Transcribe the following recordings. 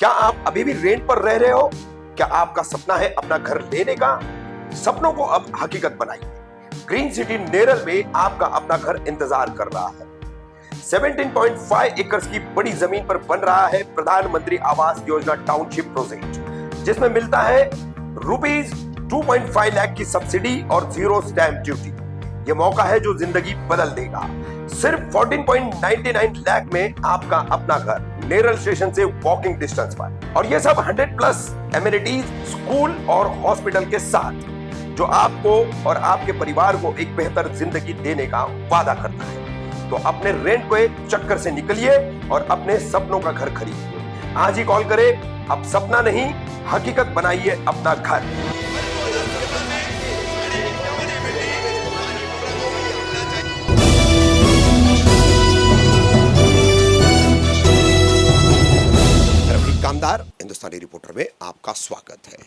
क्या आप अभी भी रेंट पर रह रहे हो? क्या आपका सपना है अपना घर लेने का? सपनों को अब हकीकत बनाइए। ग्रीन सिटी नेरल में आपका अपना घर इंतजार कर रहा है। 17.5 एकड़ की बड़ी जमीन पर बन रहा है प्रधानमंत्री आवास योजना टाउनशिप प्रोजेक्ट, जिसमें मिलता है रुपीज 2.5 लाख की सब्सिडी और जीरो स्टैंप ड्यूटी। ये मौका है जो जिंदगी बदल देगा। सिर्फ 14.99 लाख में आपका अपना घर नेरल स्टेशन से वॉकिंग डिस्टेंस पर, और ये सब 100+ एमिनिटीज, स्कूल और हॉस्पिटल के साथ, जो आपको और आपके परिवार को एक बेहतर जिंदगी देने का वादा करता है। तो अपने रेंट के चक्कर से निकलिए और अपने सपनों का घर खरीदिए। आज ही कॉल करें। अब सपना नहीं, हकीकत बनाइए अपना घर। रफीक कामदार हिंदुस्तानी रिपोर्टर में आपका स्वागत है।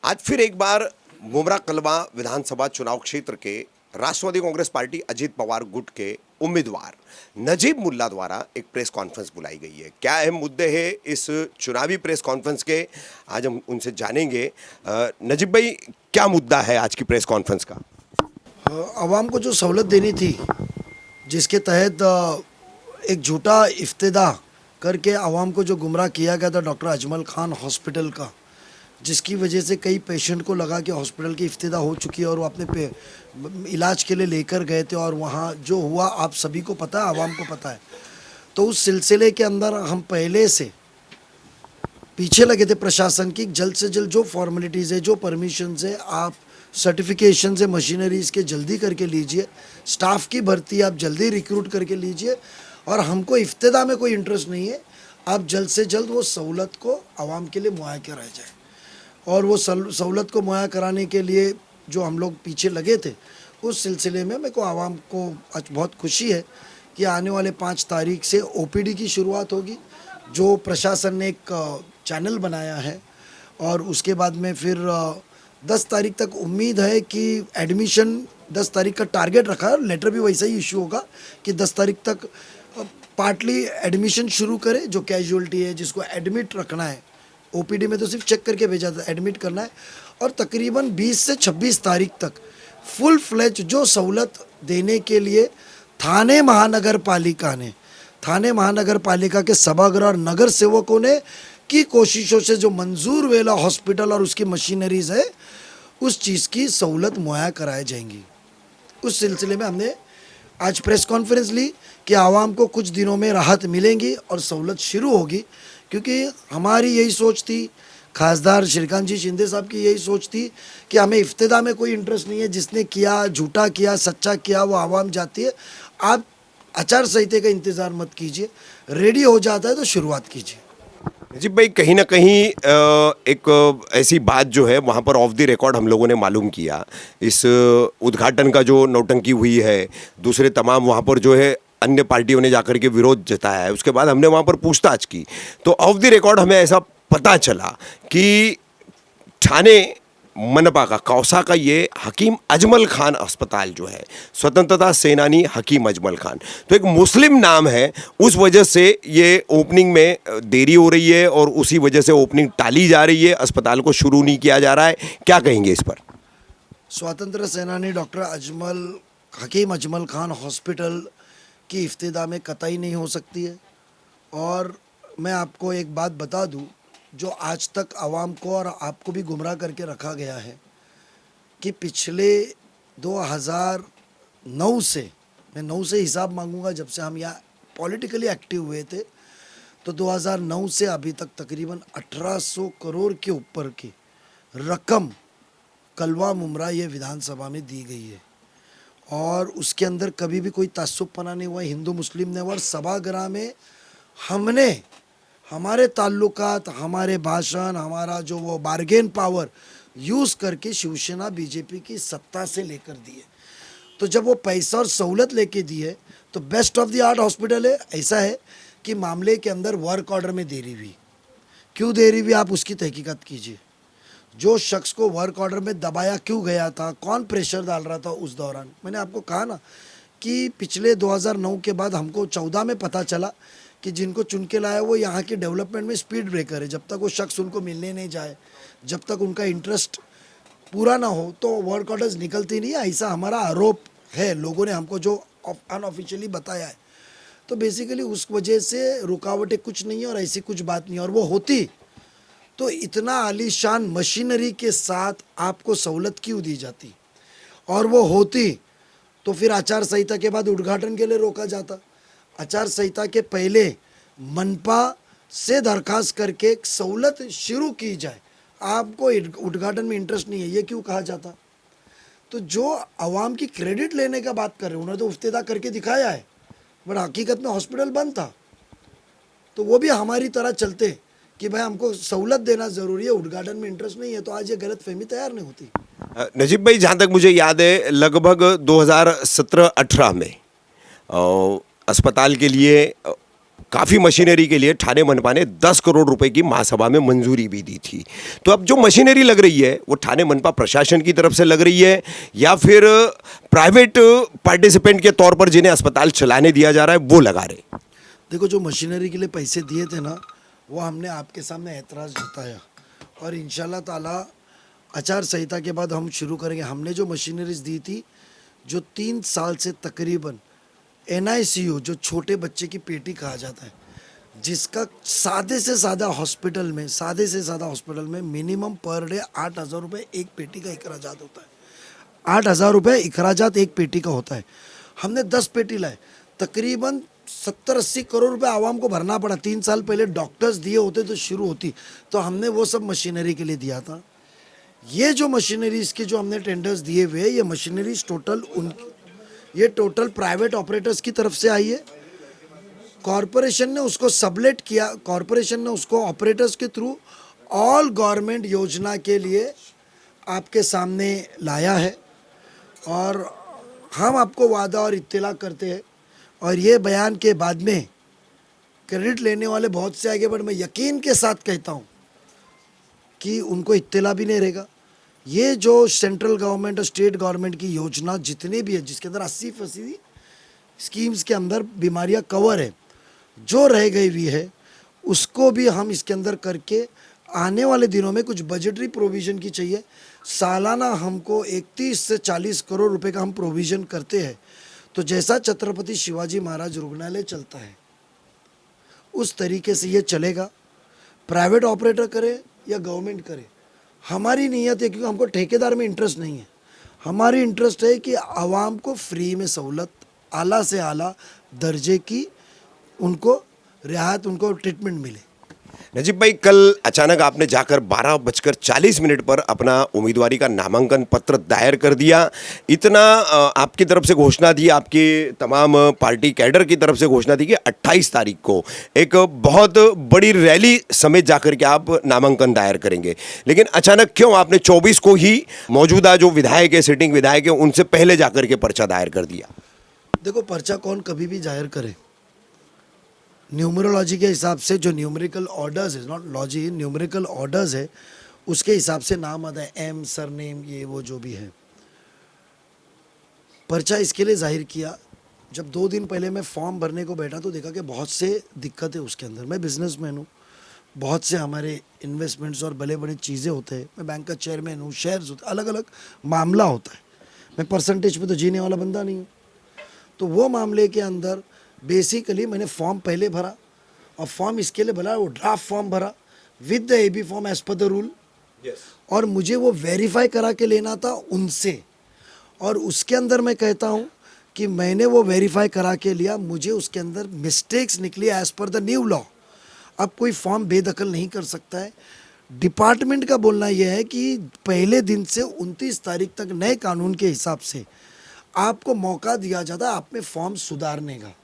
आज फिर एक बार मुमरा कलवा विधानसभा चुनाव क्षेत्र के राष्ट्रवादी कांग्रेस पार्टी अजीत पवार गुट के उम्मीदवार नजीब मुल्ला द्वारा एक प्रेस कॉन्फ्रेंस बुलाई गई है। क्या अहम मुद्दे हैं इस चुनावी प्रेस कॉन्फ्रेंस के, आज हम उनसे जानेंगे। नजीब भाई, क्या मुद्दा है आज की प्रेस कॉन्फ्रेंस का? आवाम को जो सहूलत देनी थी, जिसके तहत एक झूठा इफ्तिदा करके आवाम को जो गुमराह किया गया था डॉक्टर अजमल खान हॉस्पिटल का, जिसकी वजह से कई पेशेंट को लगा कि हॉस्पिटल की इफ्तिदा हो चुकी है और वो अपने इलाज के लिए लेकर गए थे और वहाँ जो हुआ आप सभी को पता है, आवाम को पता है। तो उस सिलसिले के अंदर हम पहले से पीछे लगे थे प्रशासन की, जल्द से जल्द जो फॉर्मेलिटीज़ है, जो परमिशन है, आप सर्टिफिकेशन से मशीनरीज़ के जल्दी करके लीजिए, स्टाफ की भर्ती आप जल्दी रिक्रूट करके लीजिए, और हमको इफ्तिदा में कोई इंटरेस्ट नहीं है। आप जल्द से जल्द वो सहूलत को आवाम के लिए मुहैया कराया जाए, और वो सहूलत को मुहैया कराने के लिए जो हम लोग पीछे लगे थे, उस सिलसिले में मेरे को आवाम को आज बहुत खुशी है कि आने वाले 5 तारीख से ओपीडी की शुरुआत होगी, जो प्रशासन ने एक चैनल बनाया है, और उसके बाद में फिर 10 तारीख तक उम्मीद है कि एडमिशन 10 तारीख का टारगेट रखा है। लेटर भी वैसा ही इशू होगा कि 10 तारीख तक पार्टली एडमिशन शुरू करे। जो कैजुअलिटी है, जिसको एडमिट रखना है, ओपीडी में तो सिर्फ चेक करके भेजा था, एडमिट करना है, और तकरीबन 20 से 26 तारीख तक फुल फ्लेज जो सहूलत देने के लिए थाने महानगर पालिका के सभागार और नगर सेवकों ने की कोशिशों से जो मंजूर वेला हॉस्पिटल और उसकी मशीनरीज है, उस चीज़ की सहूलत मुहैया कराई जाएंगी। उस सिलसिले में हमने आज प्रेस कॉन्फ्रेंस ली कि आवाम को कुछ दिनों में राहत मिलेंगी और सहूलत शुरू होगी, क्योंकि हमारी यही सोच थी, खासदार श्रीकांत जी शिंदे साहब की यही सोच थी कि हमें इफ्तिदा में कोई इंटरेस्ट नहीं है। जिसने किया, झूठा किया, सच्चा किया, वो आवाम जाती है। आप आचार संहिता का इंतज़ार मत कीजिए, रेडी हो जाता है तो शुरुआत कीजिए। जी भाई, कहीं ना कहीं एक ऐसी बात जो है वहाँ पर ऑफ द रिकॉर्ड हम लोगों ने मालूम किया, इस उद्घाटन का जो नौटंकी हुई है, दूसरे तमाम वहाँ पर जो है अन्य पार्टियों ने जाकर के विरोध जताया है। उसके बाद हमने वहाँ पर पूछताछ की तो ऑफ द रिकॉर्ड हमें ऐसा पता चला कि ठाणे मनपा का कौसा का ये हकीम अजमल खान अस्पताल जो है, स्वतंत्रता सेनानी हकीम अजमल खान, तो एक मुस्लिम नाम है, उस वजह से ये ओपनिंग में देरी हो रही है और उसी वजह से ओपनिंग टाली जा रही है, अस्पताल को शुरू नहीं किया जा रहा है। क्या कहेंगे इस पर? स्वतंत्र सेनानी डॉक्टर हकीम अजमल खान हॉस्पिटल की इफ्तिदा में कतई नहीं हो सकती है। और मैं आपको एक बात बता दूं, जो आज तक आवाम को और आपको भी गुमराह करके रखा गया है कि पिछले 2009 से, मैं 9 से हिसाब मांगूंगा, जब से हम यहाँ पॉलिटिकली एक्टिव हुए थे, तो 2009 से अभी तक तकरीबन 1800 करोड़ के ऊपर की रकम कलवा मुमरा ये विधानसभा में दी गई है, और उसके अंदर कभी भी कोई तासुबपना नहीं हुआ, हिंदू मुस्लिम ने। और सभागृह में हमने हमारे ताल्लुकात, हमारे भाषण, हमारा जो वो बार्गेन पावर यूज़ करके शिवसेना बीजेपी की सत्ता से लेकर दिए। तो जब वो पैसा और सहूलत लेके दी है, तो best of the art hospital है। ऐसा है कि मामले के अंदर वर्क ऑर्डर में देरी हुई, क्यों देरी हुई आप उसकी तहकीकात कीजिए। जो शख्स को वर्क ऑर्डर में दबाया क्यों गया था, कौन प्रेशर डाल रहा था उस दौरान। मैंने आपको कहा ना कि पिछले 2009 के बाद हमको 14 में पता चला कि जिनको चुन के लाया वो यहाँ के डेवलपमेंट में स्पीड ब्रेकर है। जब तक वो शख्स उनको मिलने नहीं जाए, जब तक उनका इंटरेस्ट पूरा ना हो तो वर्क ऑर्डर्स निकलती नहीं है, ऐसा हमारा आरोप है। लोगों ने हमको जो अनऑफिशियली बताया है, तो बेसिकली उस वजह से रुकावटें कुछ नहीं है और ऐसी कुछ बात नहीं है। और वो होती तो इतना आलीशान मशीनरी के साथ आपको सहूलत क्यों दी जाती, और वो होती तो फिर आचार संहिता के बाद उद्घाटन के लिए रोका जाता। आचार संहिता के पहले मनपा से दरखास्त करके एक सहूलत शुरू की जाए, आपको उद्घाटन में इंटरेस्ट नहीं है ये क्यों कहा जाता। तो जो आवाम की क्रेडिट लेने का बात कर रहे हैं, उन्होंने तो इफ्तिदा करके दिखाया है, बट हकीकत में हॉस्पिटल बंद था। तो वो भी हमारी तरह चलते कि भाई हमको सहूलत देना ज़रूरी है, उद्घाटन में इंटरेस्ट नहीं है, तो आज ये गलत फहमी तैयार नहीं होती। नजीब भाई, जहाँ तक मुझे याद है लगभग 2017-18 में अस्पताल के लिए काफ़ी मशीनरी के लिए ठाणे मनपा ने 10 करोड़ रुपए की महासभा में मंजूरी भी दी थी। तो अब जो मशीनरी लग रही है वो ठाणे मनपा प्रशासन की तरफ से लग रही है या फिर प्राइवेट पार्टिसिपेंट के तौर पर जिन्हें अस्पताल चलाने दिया जा रहा है वो लगा रहे? देखो, जो मशीनरी के लिए पैसे दिए थे ना, वो हमने आपके सामने एतराज़ जताया और इंशाल्लाह ताला आचार संहिता के बाद हम शुरू करेंगे। हमने जो मशीनरीज दी थी, जो 3 साल से तकरीबन NICU, जो छोटे बच्चे की पेटी कहा जाता है, जिसका सादे से सादा हॉस्पिटल में मिनिमम पर डे 8,000 रुपये एक पेटी का अखराजात होता है। 8,000 रुपये अखराजात एक पेटी का होता है। हमने 10 पेटी लाए, तकरीबन 70-80 करोड़ रुपए आवाम को भरना पड़ा। 3 साल पहले डॉक्टर्स दिए होते तो शुरू होती, तो हमने वो सब मशीनरी के लिए दिया था। ये जो मशीनरीज के जो हमने टेंडर्स दिए हुए, ये मशीनरीज टोटल प्राइवेट ऑपरेटर्स की तरफ से आई है। कॉरपोरेशन ने उसको सबलेट किया, कॉरपोरेशन ने उसको ऑपरेटर्स के थ्रू ऑल गवर्नमेंट योजना के लिए आपके सामने लाया है। और हम आपको वादा और इत्तला करते हैं, और ये बयान के बाद में क्रेडिट लेने वाले बहुत से आएंगे, बट मैं यकीन के साथ कहता हूँ कि उनको इत्तला भी नहीं रहेगा। ये जो सेंट्रल गवर्नमेंट और स्टेट गवर्नमेंट की योजना जितनी भी है, जिसके अंदर 80% स्कीम्स के अंदर बीमारियां कवर है, जो रह गई हुई है उसको भी हम इसके अंदर करके आने वाले दिनों में कुछ बजटरी प्रोविज़न की चाहिए। सालाना हमको 31 से 40 करोड़ रुपए का हम प्रोविज़न करते हैं। तो जैसा छत्रपति शिवाजी महाराज रुग्णालय चलता है उस तरीके से ये चलेगा, प्राइवेट ऑपरेटर करे या गवर्नमेंट करे। हमारी नीयत है, क्योंकि हमको ठेकेदार में इंटरेस्ट नहीं है, हमारी इंटरेस्ट है कि आवाम को फ्री में सहूलत, आला से आला दर्जे की उनको रियायत, उनको ट्रीटमेंट मिले। नजीब भाई, कल अचानक आपने जाकर 12:40 पर अपना उम्मीदवारी का नामांकन पत्र दायर कर दिया। इतना आपकी तरफ से घोषणा दी, आपके तमाम पार्टी कैडर की तरफ से घोषणा दी कि 28 तारीख को एक बहुत बड़ी रैली समेत जाकर के आप नामांकन दायर करेंगे, लेकिन अचानक क्यों आपने 24 को ही मौजूदा जो विधायक है, सिटिंग विधायक है, उनसे पहले जाकर के पर्चा दायर कर दिया? देखो, पर्चा कौन कभी भी जाहिर करे, न्यूमरोलॉजी के हिसाब से जो न्यूमेरिकल ऑर्डर्स है, नॉट लॉजी, न्यूमेरिकल ऑर्डर्स है, उसके हिसाब से नाम आता है, एम सरनेम, ये वो जो भी है। पर्चा इसके लिए जाहिर किया, जब 2 दिन पहले मैं फॉर्म भरने को बैठा तो देखा कि बहुत से दिक्कत है उसके अंदर। मैं बिजनेसमैन हूँ, बहुत से हमारे इन्वेस्टमेंट्स और बड़े बड़े चीज़ें होते हैं, मैं बैंक का चेयरमैन हूँ, शेयर्स होते, अलग अलग मामला होता है। मैं परसेंटेज पे तो जीने वाला बंदा नहीं हूँ। तो वो मामले के अंदर बेसिकली मैंने फॉर्म पहले भरा, और फॉर्म इसके लिए भरा, वो ड्राफ्ट फॉर्म भरा with the AB form as per the rule, और मुझे वो वेरीफाई करा के लेना था उनसे। और उसके अंदर मैं कहता हूँ कि मैंने वो वेरीफाई करा के लिया, मुझे उसके अंदर मिस्टेक्स निकली as per the new law. अब कोई फॉर्म बेदखल नहीं कर सकता है। डिपार्टमेंट का बोलना यह है कि पहले दिन से 29 तारीख तक नए कानून के हिसाब से आपको मौका दिया जाता है आप में फॉर्म सुधारने का।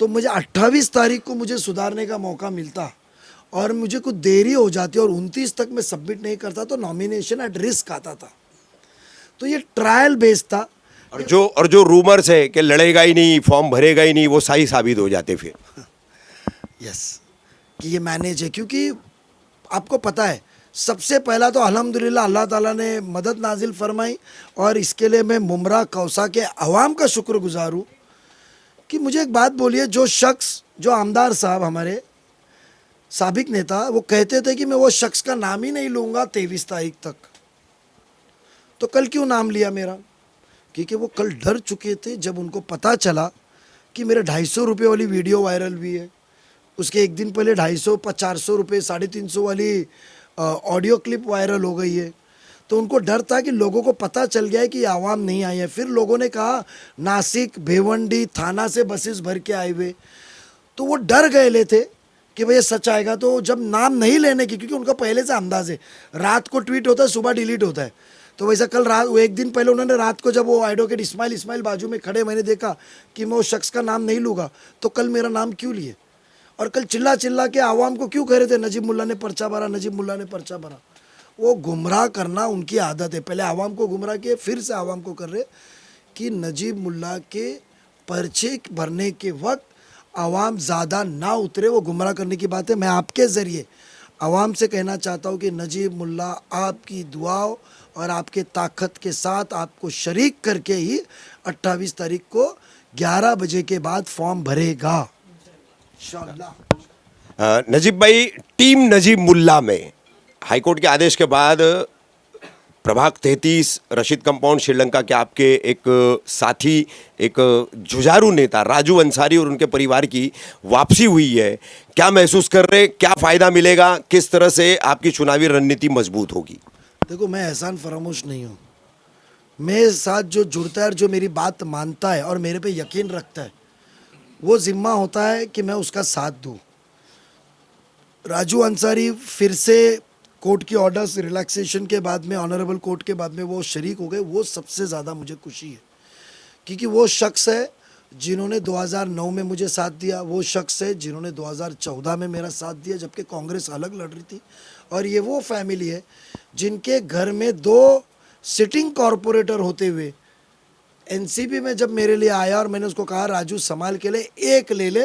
तो मुझे 28 तारीख को मुझे सुधारने का मौका मिलता और मुझे कुछ देरी हो जाती और 29 तक मैं सबमिट नहीं करता तो नॉमिनेशन एट रिस्क आता था। तो ये ट्रायल बेस्ड था। और जो रूमर्स है कि लड़ेगा ही नहीं, फॉर्म भरेगा ही नहीं, वो सही साबित हो जाते फिर। यस, कि ये मैनेज है, क्योंकि आपको पता है सबसे पहला तो अल्हम्दुलिल्लाह अल्लाह ताला ने मदद नाजिल फरमाई, और इसके लिए मैं मुमरा कौसा के अवाम का शुक्रगुजार हूँ कि मुझे एक बात बोलिए, जो शख्स, जो आमदार साहब हमारे साबिक नेता, वो कहते थे कि मैं वो शख्स का नाम ही नहीं लूँगा 23 तारीख तक, तो कल क्यों नाम लिया मेरा? क्योंकि वो कल डर चुके थे जब उनको पता चला कि मेरे 250 रुपये वाली वीडियो वायरल हुई है, उसके एक दिन पहले 250 400 रुपये 350 वाली ऑडियो क्लिप वायरल हो गई है। तो उनको डर था कि लोगों को पता चल गया है कि आवाम नहीं आई है। फिर लोगों ने कहा नासिक भिवंडी थाना से बसेस भर के आए हुए, तो वो डर गए ले थे कि भैया सच आएगा। तो जब नाम नहीं लेने की, क्योंकि उनका पहले से अंदाज है, रात को ट्वीट होता है, सुबह डिलीट होता है, तो वैसा कल रात, वो एक दिन पहले उन्होंने रात को, जब वो एडवोकेट इस्माइल बाजू में खड़े, मैंने देखा कि मैं उस शख्स का नाम नहीं लूँगा, तो कल मेरा नाम क्यों लिए? और कल चिल्ला चिल्ला के आवाम को क्यों कह रहे थे नजीब मुल्ला ने पर्चा भरा, नजीब मुल्ला ने पर्चा भरा? वो गुमराह करना उनकी आदत है। पहले आवाम को गुमराह किए, फिर से आवाम को कर रहे कि नजीब मुल्ला के पर्चे भरने के वक्त आवाम ज़्यादा ना उतरे, वो गुमराह करने की बात है। मैं आपके ज़रिए आवाम से कहना चाहता हूँ कि नजीब मुल्ला आपकी दुआओं और आपके ताकत के साथ आपको शरीक करके ही 28 तारीख को 11 बजे के बाद फॉर्म भरेगा इंशाअल्लाह। नजीब भाई, टीम नजीब मुल्ला में हाईकोर्ट के आदेश के बाद प्रभाग 33 रशीद कंपाउंड श्रीलंका के आपके एक साथी, एक जुझारू नेता राजू अंसारी और उनके परिवार की वापसी हुई है। क्या महसूस कर रहे, क्या फ़ायदा मिलेगा, किस तरह से आपकी चुनावी रणनीति मजबूत होगी? देखो, मैं एहसान फरामोश नहीं हूँ। मेरे साथ जो जुड़ता है और जो मेरी बात मानता है और मेरे पे यकीन रखता है, वो ज़िम्मा होता है कि मैं उसका साथ दूँ। राजू अंसारी फिर से कोर्ट की ऑर्डर्स रिलैक्सेशन के बाद में, ऑनरेबल कोर्ट के बाद में वो शरीक हो गए, वो सबसे ज़्यादा मुझे खुशी है। क्योंकि वो शख्स है जिन्होंने 2009 में मुझे साथ दिया, वो शख्स है जिन्होंने 2014 में मेरा साथ दिया जबकि कांग्रेस अलग लड़ रही थी। और ये वो फैमिली है जिनके घर में 2 सिटिंग कॉरपोरेटर होते हुए एनसीपी में जब मेरे लिए आया और मैंने उसको कहा राजू संभाल के ले, एक ले ले,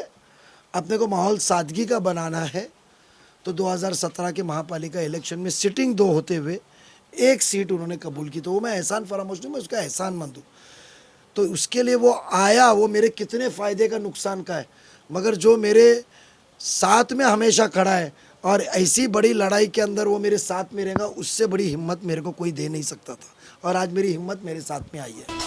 अपने को माहौल सादगी का बनाना है, तो 2017 के महापालिका इलेक्शन में सिटिंग 2 होते हुए 1 सीट उन्होंने कबूल की। तो वो मैं एहसान फरामोश नहीं, मैं उसका एहसानमंद हूँ। तो उसके लिए वो आया, वो मेरे कितने फ़ायदे का नुकसान का है, मगर जो मेरे साथ में हमेशा खड़ा है और ऐसी बड़ी लड़ाई के अंदर वो मेरे साथ में रहेगा, उससे बड़ी हिम्मत मेरे को कोई दे नहीं सकता था। और आज मेरी हिम्मत मेरे साथ में आई है।